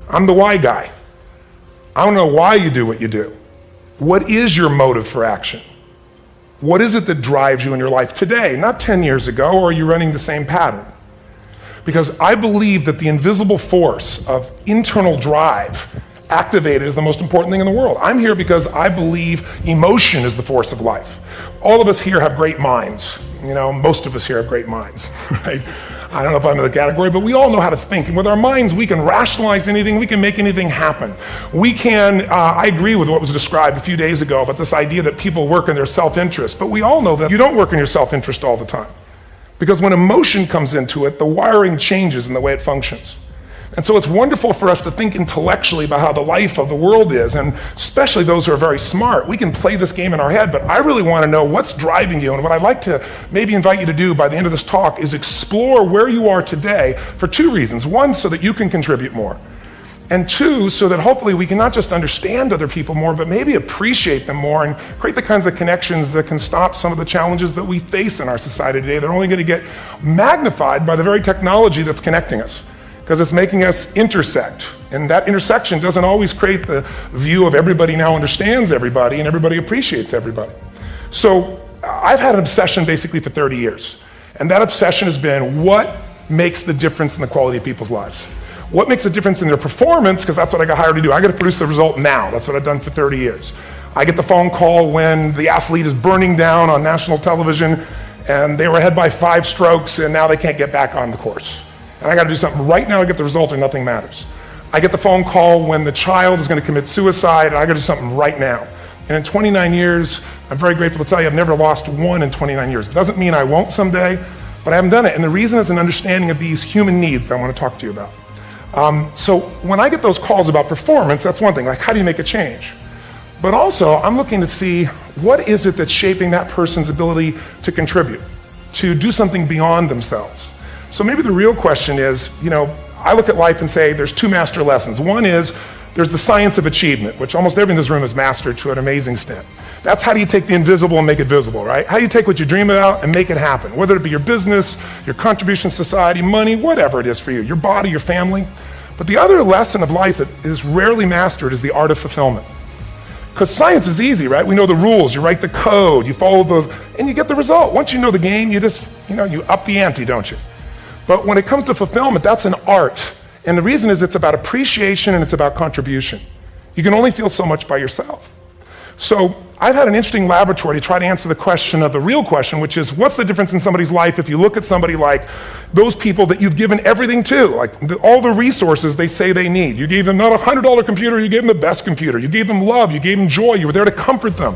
I'm the why guy. I don't know why you do what you do. What is your motive for action? What is it that drives you in your life today, not 10 years ago, or are you running the same pattern? Because I believe that the invisible force of internal drive activated is the most important thing in the world. I'm here because I believe emotion is the force of life. All of us here have great minds. Most of us here have great minds, right? I don't know if I'm in the category, but we all know how to think. And with our minds, we can rationalize anything. We can make anything happen. We can, I agree with what was described a few days ago about this idea that people work in their self-interest. But we all know that you don't work in your self-interest all the time. Because when emotion comes into it, the wiring changes in the way it functions. And so it's wonderful for us to think intellectually about how the life of the world is, and especially those who are very smart. We can play this game in our head, but I really want to know what's driving you. And what I'd like to maybe invite you to do by the end of this talk is explore where you are today for two reasons. One, so that you can contribute more. And two, so that hopefully we can not just understand other people more, but maybe appreciate them more and create the kinds of connections that can stop some of the challenges that we face in our society today. They're only going to get magnified by the very technology that's connecting us, because it's making us intersect. And that intersection doesn't always create the view of everybody now understands everybody and everybody appreciates everybody. So I've had an obsession basically for 30 years. And that obsession has been what makes the difference in the quality of people's lives? What makes a difference in their performance? Because that's what I got hired to do. I got to produce the result now. That's what I've done for 30 years. I get the phone call when the athlete is burning down on national television and they were ahead by 5 strokes and now they can't get back on the course. And I got to do something right now to get the result or nothing matters. I get the phone call when the child is going to commit suicide and I got to do something right now. And in 29 years, I'm very grateful to tell you I've never lost one in 29 years. It doesn't mean I won't someday, but I haven't done it. And the reason is an understanding of these human needs that I want to talk to you about. So when I get those calls about performance, that's one thing, like how do you make a change? But also, I'm looking to see what is it that's shaping that person's ability to contribute, to do something beyond themselves. So maybe the real question is, I look at life and say there's 2 master lessons. One is there's the science of achievement, which almost everyone in this room has mastered to an amazing extent. That's how do you take the invisible and make it visible, right? How do you take what you dream about and make it happen? Whether it be your business, your contribution to society, money, whatever it is for you, your body, your family. But the other lesson of life that is rarely mastered is the art of fulfillment. Because science is easy, right? We know the rules, you write the code, you follow those, and you get the result. Once you know the game, you just, you up the ante, don't you? But when it comes to fulfillment, that's an art. And the reason is it's about appreciation and it's about contribution. You can only feel so much by yourself. So I've had an interesting laboratory to try to answer the question of the real question, which is what's the difference in somebody's life if you look at somebody like those people that you've given everything to, like all the resources they say they need. You gave them not a $100 computer, you gave them the best computer. You gave them love, you gave them joy, you were there to comfort them.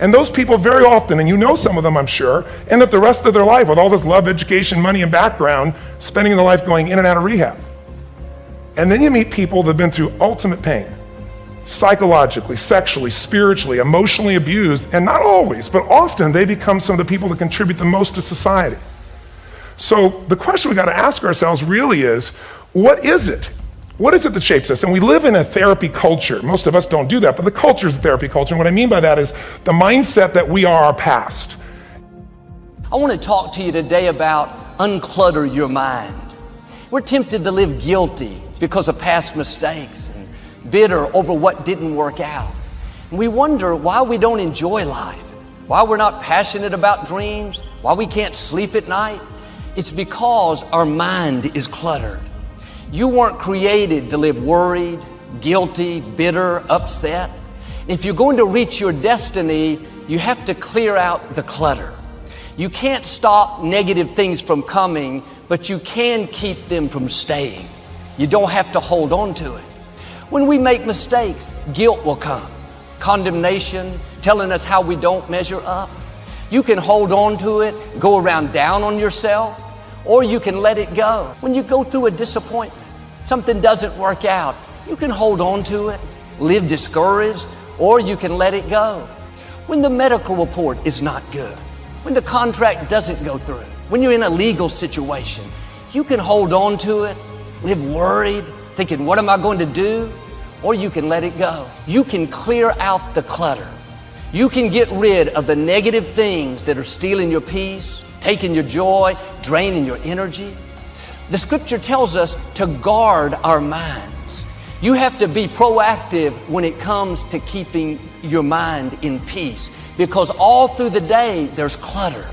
And those people very often, and some of them I'm sure, end up the rest of their life with all this love, education, money, and background, spending their life going in and out of rehab. And then you meet people that have been through ultimate pain, psychologically, sexually, spiritually, emotionally abused, and not always, but often they become some of the people that contribute the most to society. So the question we got to ask ourselves really is, what is it? What is it that shapes us? And we live in a therapy culture. Most of us don't do that, but the culture is a therapy culture. And what I mean by that is the mindset that we are our past. I want to talk to you today about unclutter your mind. We're tempted to live guilty because of past mistakes and bitter over what didn't work out. And we wonder why we don't enjoy life, why we're not passionate about dreams, why we can't sleep at night. It's because our mind is cluttered. You weren't created to live worried, guilty, bitter, upset. If you're going to reach your destiny, you have to clear out the clutter. You can't stop negative things from coming, but you can keep them from staying. You don't have to hold on to it. When we make mistakes, guilt will come. Condemnation, telling us how we don't measure up. You can hold on to it, go around down on yourself, or you can let it go. When you go through a disappointment, something doesn't work out, you can hold on to it, live discouraged, or you can let it go. When the medical report is not good, when the contract doesn't go through, when you're in a legal situation, you can hold on to it, live worried, thinking, what am I going to do? Or you can let it go. You can clear out the clutter. You can get rid of the negative things that are stealing your peace, taking your joy, draining your energy. The scripture tells us to guard our minds. You have to be proactive when it comes to keeping your mind in peace, because all through the day there's clutter.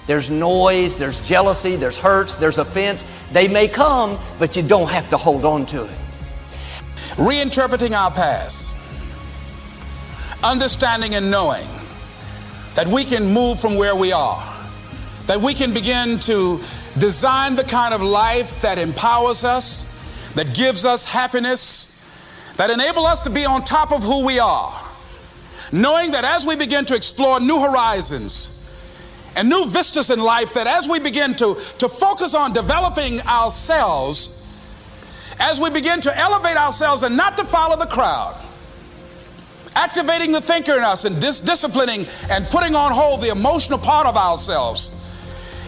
There's noise, there's jealousy, there's hurts, there's offense. They may come, but you don't have to hold on to it. Reinterpreting our past, understanding and knowing that we can move from where we are, that we can begin to design the kind of life that empowers us, that gives us happiness, that enable us to be on top of who we are, knowing that as we begin to explore new horizons and new vistas in life, that as we begin to focus on developing ourselves, as we begin to elevate ourselves and not to follow the crowd, activating the thinker in us and disciplining and putting on hold the emotional part of ourselves.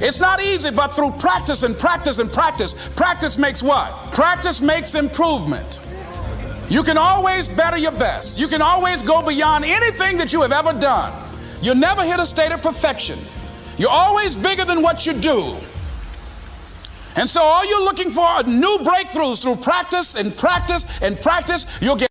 It's not easy, but through practice and practice and practice. Practice makes what? Practice makes improvement. You can always better your best. You can always go beyond anything that you have ever done. You'll never hit a state of perfection. You're always bigger than what you do. And so all you're looking for are new breakthroughs through practice and practice and practice. You'll get